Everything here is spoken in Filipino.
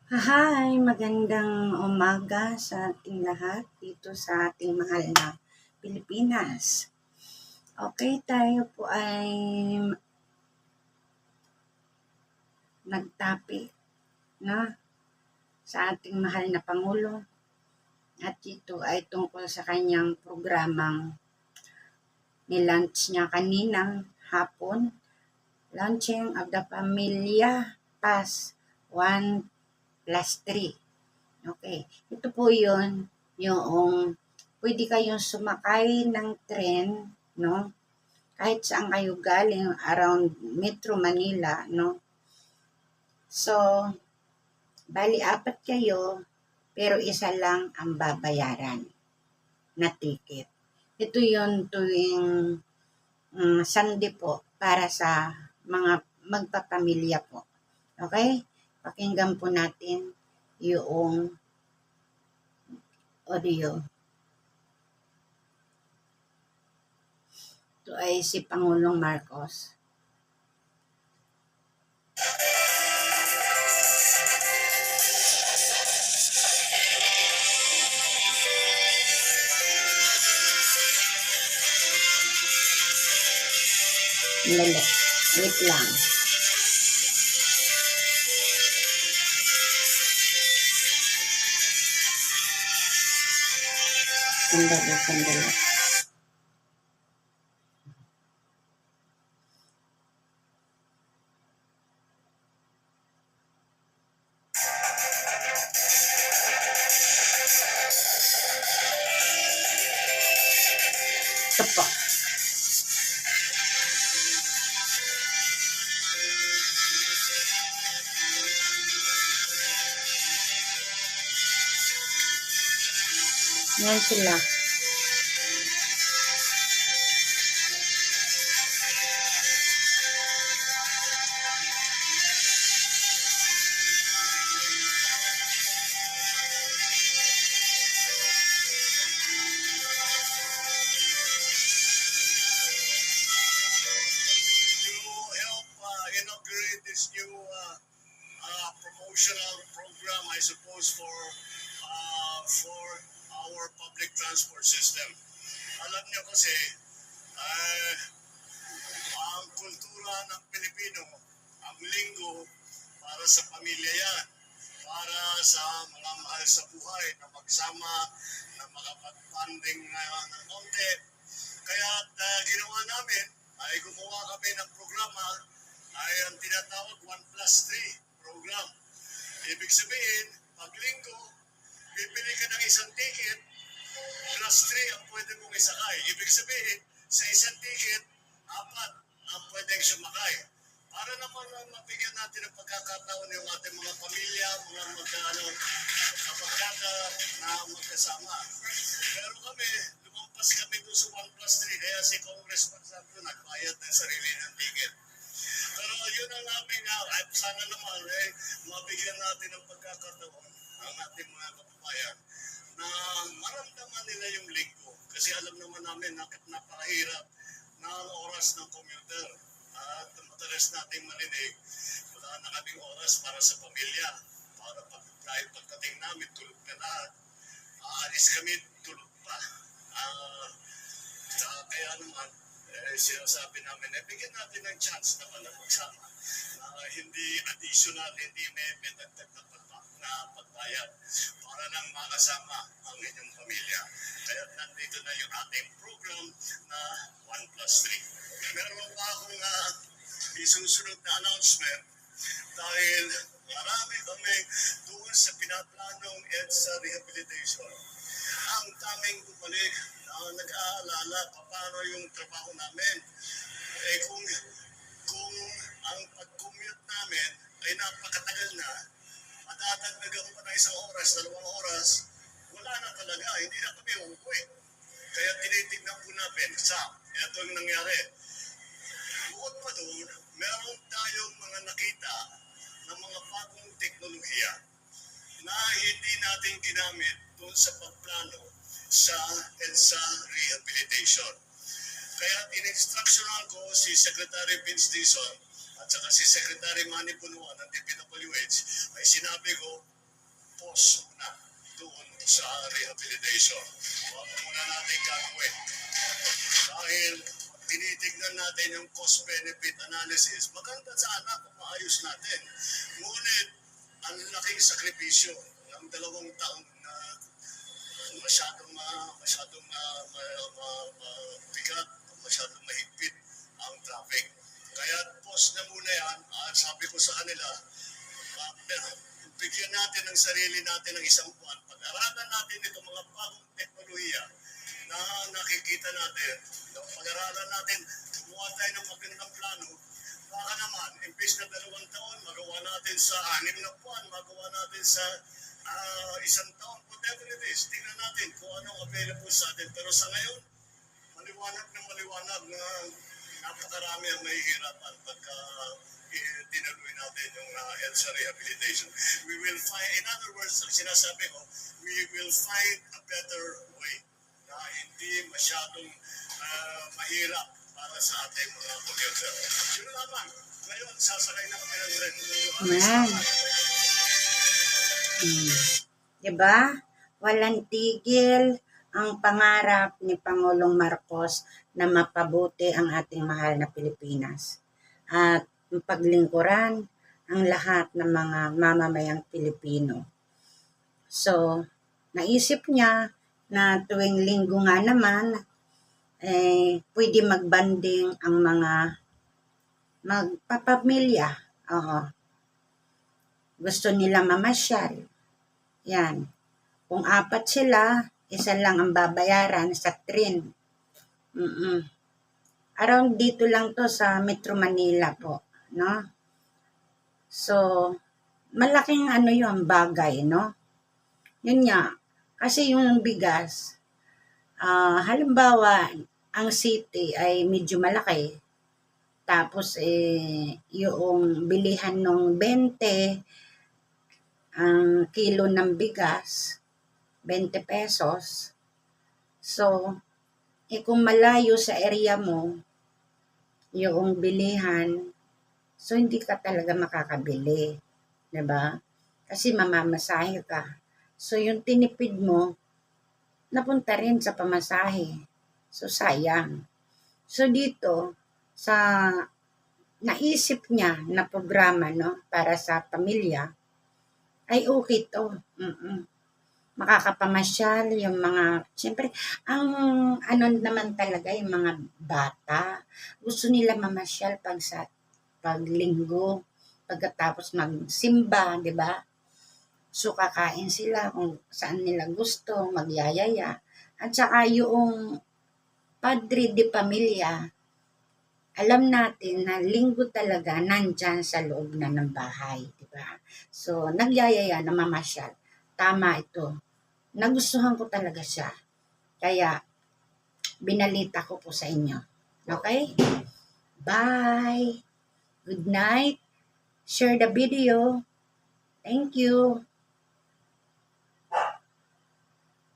Hi, magandang umaga sa ating lahat dito sa ating mahal na Pilipinas. Okay, tayo po ay nag-topic na sa ating mahal na Pangulo at ito ay tungkol sa kanyang programang ni-launch niya kaninang hapon, launching of the Pamilya Pass 1+3. Okay, ito po yun, yung pwede kayong sumakay ng tren, no? Kahit saan kayo galing around Metro Manila, no? So, bali apat kayo, pero isa lang ang babayaran na ticket. Ito yun tuwing Sunday po para sa mga magpapamilya po. Okay? Pakinggan po natin yung audio. Ito ay si Pangulong Marcos. Lala. Wait lang. Sandali. Ito po. Yan sila. Inaugurate this new promotional program, I suppose, for our public transport system. Alam niyo kasi, uh, ang kultura ng Pilipino, ang linggo, para sa pamilya yan, para sa mga mahal sa buhay na magsama, na makapag-funding ng konti. Kaya ginawa namin ay gumawa kami ng programa ay ang tinatawag 1+3 program. Ibig sabihin, pag linggo, bibili ka ng isang ticket, plus 3 ang pwede mong isakay. Ibig sabihin, sa isang ticket, 4 ang pwedeng sumakay. Para naman mabigyan natin ng pagkakataon yung ating mga pamilya, mga kapagkata na magkasama. Pero kami, lumampas kami doon sa 1+3, kaya si Congressman Santo nagbayad ng sarili ng ticket. Pero yun ang aming sana naman mabigyan natin ng pagkakataon ang ating mga kababayan na maramdaman nila yung linggo. Kasi alam naman namin napakahirap na ang oras ng commuter. At madalas nating marinig, wala na kaming oras para sa pamilya. Para dahil pagdating namin, tulog na lahat. Aalis kami, tulog pa. Kaya naman, sinasabi namin, bigyan natin ng chance naman na magsama. Hindi additional, hindi may dagdag na pagbayad para lang makasama ang inyong pamilya. Kaya nandito na yung ating program na 1+3. Meron pa akong isusunod na announcement dahil marami kami doon sa pinaplanong EDSA rehabilitation. Ang daming bumalik na nag-aalala paano yung trabaho namin. Kung ang pag-commute namin ay napakatagal na, madadagdagan pa na 1 oras, 2 oras, wala na talaga, hindi na kami uuwi. Kaya tinitignan po namin, ito yung nangyari. Bukod pa doon, meron tayong mga nakita ng mga bagong teknolohiya na hindi natin ginamit doon sa pagplano sa EDSA rehabilitation. Kaya in-instructionan ko si Secretary Vince Dizon at saka si Secretary Manny Punuan ng DPWH ay sinabi ko, pause muna doon sa rehabilitation. Huwag muna natin gagawin. Dahil tinitignan natin yung cost-benefit analysis, maganda sana kung maayos natin. Ngunit, ang laking sakripisyo ng 2 taon na bigat, masyadong mahigpit ang traffic. Kaya post na muna yan, sabi ko sa kanila, bigyan natin ang sarili natin ng isang buwan. Pag-aralan natin itong mga bagong teknolohiya na nakikita natin. Pag-aralan natin, gumawa tayo ng magandang plano. Baka naman, imbis na 2 taon, magawa natin sa 6 na buwan, magawa natin sa 1 taon, whatever it is. Tingnan natin kung anong available sa atin. Pero sa ngayon, maliwanag na napakarami ang mahihirapan pagka tinuloy natin yung EDSA rehabilitation. We will find, in other words, ang sinasabi ko, we will find a better way na hindi masyadong mahirap para sa ating mga commuter. Yun lamang. Ngayon, sasakay na kami ng red. Ayan. Diba? Walang tigil ang pangarap ni Pangulong Marcos na mapabuti ang ating mahal na Pilipinas. At paglingkuran ang lahat ng mga mamamayang Pilipino. So, naisip niya na tuwing linggo nga naman, pwede magbanding ang mga magpapamilya. Gusto nila mamasyal. Yan. Kung 4 sila, isa lang ang babayaran sa train. Around dito lang to sa Metro Manila po, no? So, malaking yung bagay, no? Yun nga, kasi yung bigas, halimbawa, ang city ay medyo malaki. Tapos, yung bilihan ng 20, ang kilo ng bigas, 20 pesos. So, kung malayo sa area mo, yung bilihan, so hindi ka talaga makakabili. Diba? Kasi mamamasahe ka. So, yung tinipid mo, napunta rin sa pamasahe. So, sayang. So, dito, sa naisip niya na programa, no, para sa pamilya, ay okay to. Makakapamasyal yung mga, siyempre, ang naman talaga yung mga bata, gusto nila mamasyal pag linggo, pagkatapos magsimba, di ba? So, kakain sila kung saan nila gusto, magyayaya. At saka yung padre de pamilya, alam natin na linggo talaga nandyan sa loob na ng bahay, di ba? So, nagyayaya na mamasyal. Tama ito. Nagustuhan ko talaga siya. Kaya, binalita ko po sa inyo. Okay? Bye! Good night! Share the video. Thank you!